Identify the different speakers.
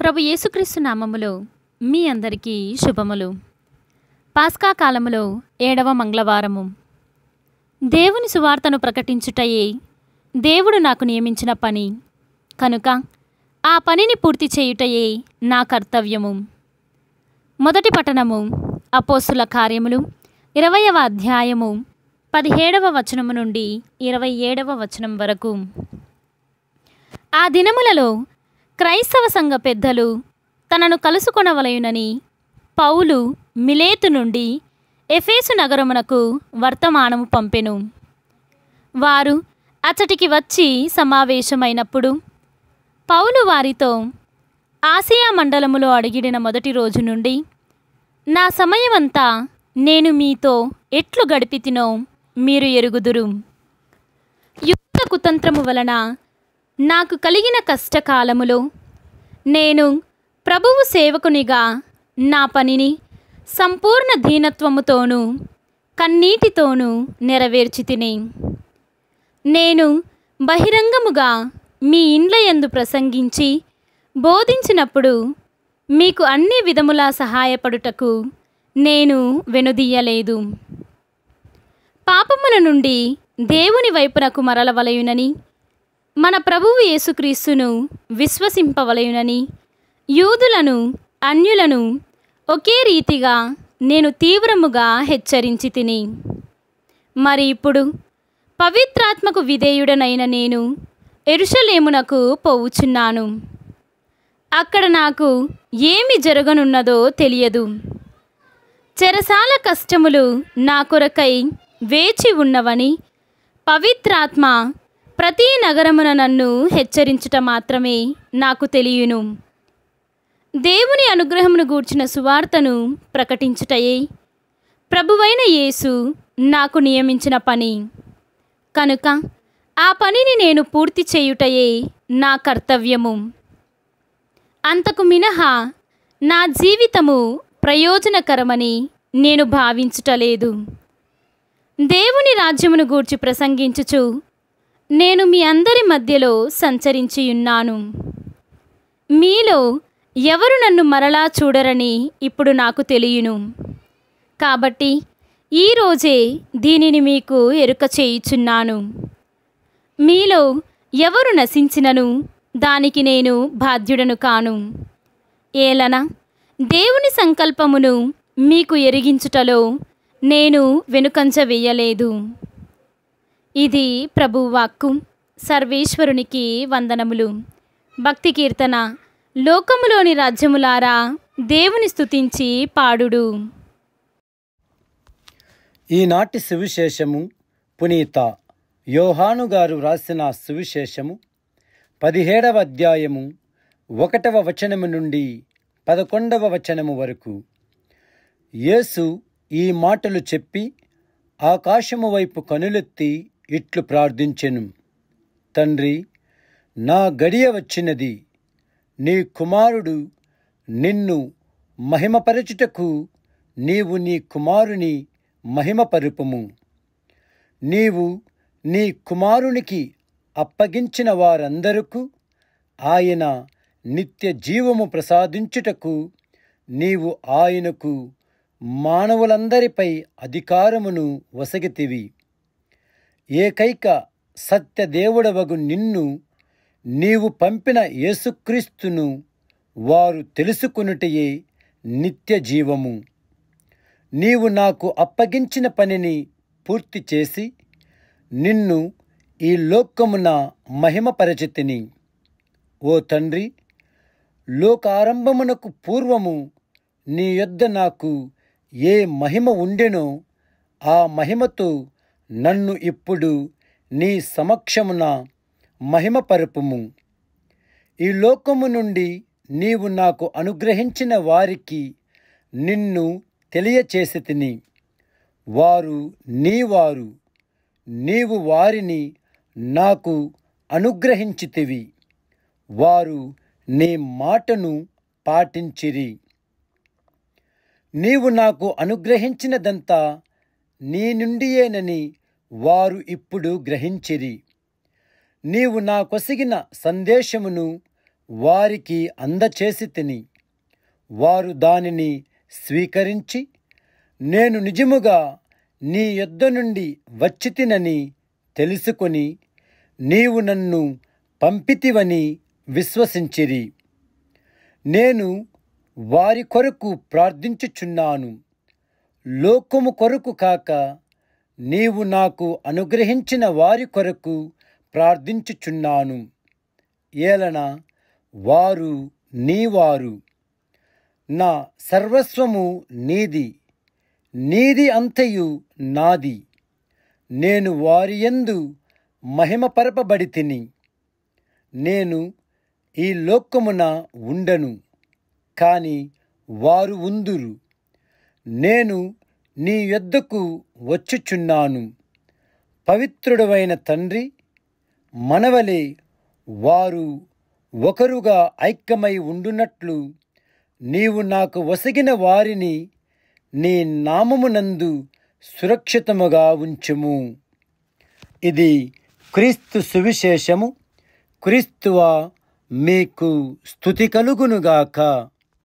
Speaker 1: ప్రభు యేసుక్రీస్తు నామములో మీ అందరికీ శుభములు. పాస్కా కాలములో 7వ మంగళవారము. దేవుని సువార్తను ప్రకటించుటయే దేవుడు నాకు నియమించిన పని కనుక ఆ పనిని పూర్తి చేయుటయే నా కర్తవ్యము. మొదటి పట్టణము అపోస్తుల కార్యములు 20వ అధ్యాయము 17వ వచనము నుండి 27వ వచనం వరకు. ఆ దినములలో క్రైస్తవ సంఘ పెద్దలు తనను కలుసుకొనవలయునని పౌలు మిలేతు నుండి ఎఫెసు నగరమునకు వర్తమానము పంపెను. వారు అచ్చటికి వచ్చి సమావేశమైనప్పుడు పౌలు వారితో, ఆసియా మండలములో అడిగిడిన మొదటి రోజు నుండి నా సమయమంతా నేను మీతో ఎట్లు గడిపితినో మీరు ఎరుగుదురు. యుద్ధ కుతంత్రము వలన నాకు కలిగిన కష్టకాలములో నేను ప్రభువు సేవకునిగా నా పనిని సంపూర్ణ దీనత్వముతోనూ కన్నీటితోనూ నెరవేర్చితిని. నేను బహిరంగముగా మీ ఇండ్లయందు ప్రసంగించి బోధించినప్పుడు మీకు అన్ని విధములా సహాయపడుటకు నేను వెనుదీయలేదు. పాపముల నుండి దేవుని వైపునకు మరలవలయునని, మన ప్రభువు యేసుక్రీస్తును విశ్వసింపవలయునని యూదులను అన్యులను ఒకే రీతిగా నేను తీవ్రముగా హెచ్చరించి తిని. మరి ఇప్పుడు పవిత్రాత్మకు విధేయుడనైన నేను యెరూషలేమునకు పోవుచున్నాను. అక్కడ నాకు ఏమి జరగనున్నదో తెలియదు. చెరసాల కష్టములు నా కొరకై వేచి ఉన్నవని పవిత్రాత్మ ప్రతి నగరమున నన్ను హెచ్చరించుట మాత్రమే నాకు తెలియను. దేవుని అనుగ్రహమును గూర్చిన సువార్తను ప్రకటించుటయే ప్రభువైన యేసు నాకు నియమించిన పని కనుక ఆ పనిని నేను పూర్తి చేయుటయే నా కర్తవ్యము. అంతకు మినహా నా జీవితము ప్రయోజనకరమని నేను భావించుటలేదు. దేవుని రాజ్యమును గూర్చి ప్రసంగించుచు నేను మీ అందరి మధ్యలో సంచరించియున్నాను. మీలో ఎవరు నన్ను మరలా చూడరని ఇప్పుడు నాకు తెలియను. కాబట్టి ఈరోజే దీనిని మీకు ఎరుక చేయుచున్నాను. మీలో ఎవరు నశించినను దానికి నేను బాధ్యుడను కాను. ఏలన దేవుని సంకల్పమును మీకు ఎరిగించుటలో నేను వెనుకంజ వేయలేదు. ఇది ప్రభువాక్కు. సర్వేశ్వరునికి వందనములు. భక్తి కీర్తన. లోకములోని రాజ్యములారా దేవుని స్తుతించి పాడుడు.
Speaker 2: ఈనాటి సువిశేషము పునీత యోహాను గారు రాసిన సువిశేషము 17వ అధ్యాయము 1వ వచనము నుండి 11వ వచనము వరకు. యేసు ఈ మాటలు చెప్పి ఆకాశము వైపు కనులెత్తి ఇట్లు ప్రార్థించెను. తండ్రి, నా గడియ వచ్చినది. నీ కుమారుడు నిన్ను మహిమపరచుటకు నీవు నీ కుమారుని మహిమపరుపుము. నీవు నీ కుమారునికి అప్పగించిన వారందరకు ఆయన నిత్య జీవము ప్రసాదించుటకు నీవు ఆయనకు మానవులందరిపై అధికారమును వసగితివి. ఏకైక సత్యదేవుడవగు నిన్ను, నీవు పంపిన యేసుక్రీస్తును వారు తెలుసుకొనుటయే నిత్య జీవము. నీవు నాకు అప్పగించిన పనిని పూర్తి చేసి నిన్ను ఈ లోకమున మహిమపరచితిని. ఓ తండ్రి, లోకారంభమునకు పూర్వము నీ యొద్ద నాకు ఏ మహిమ ఉండెనో ఆ మహిమతో నన్ను ఇప్పుడు నీ సమక్షమున మహిమపరుపుము. ఈ లోకము నుండి నీవు నాకు అనుగ్రహించిన వారికి నిన్ను తెలియచేసితిని. వారు నీవారు, నీవు వారిని నాకు అనుగ్రహించితివి. వారు నీ మాటను పాటించిరి. నీవు నాకు అనుగ్రహించినదంతా నీ నుండియేనని వారు ఇప్పుడు గ్రహించిరి. నీవు నా కొసిగిన సందేశమును వారికి అందచేసితిని. వారు దానిని స్వీకరించి, నేను నిజముగా నీ యొద్ద నుండి వచ్చితినని తెలుసుకొని నీవు నన్ను పంపితివని విశ్వసించిరి. నేను వారి కొరకు ప్రార్థించుచున్నాను, లోకము కొరకు కాక నీవు నాకు అనుగ్రహించిన వారి కొరకు ప్రార్థించుచున్నాను. ఏలన వారు నీవారు. నా సర్వస్వము నీది, నీది అంతయు నాది. నేను వారి యందు మహిమపరపబడితిని. నేను ఈ లోకమున ఉండను, కాని వారు ఉందురు. నేను నీ యొద్దకు వచ్చుచున్నాను. పవిత్రుడవైన తండ్రి, మనవలే వారు ఒకరుగా ఐక్యమై ఉండునట్లు నీవు నాకు వసగిన వారిని నీ నామమునందు సురక్షితముగా ఉంచుము. ఇది క్రీస్తు సువిశేషము. క్రీస్తువా, మీకు స్తుతి కలుగునుగాక.